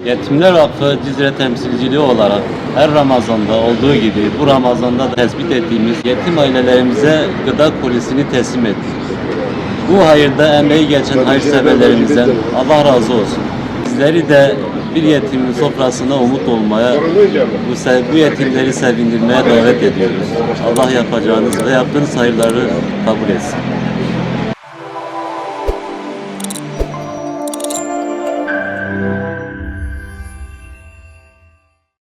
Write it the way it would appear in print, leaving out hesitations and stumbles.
Yetimler Vakfı Cizre temsilciliği olarak her Ramazan'da olduğu gibi bu Ramazan'da da tespit ettiğimiz yetim ailelerimize gıda kolisini teslim ettik. Bu hayırda emeği geçen hayırseverlerimizden Allah razı olsun. Bizleri de bir yetimin sofrasına umut olmaya, bu yetimleri sevindirmeye davet ediyoruz. Allah yapacağınız ve yaptığınız hayırları kabul etsin.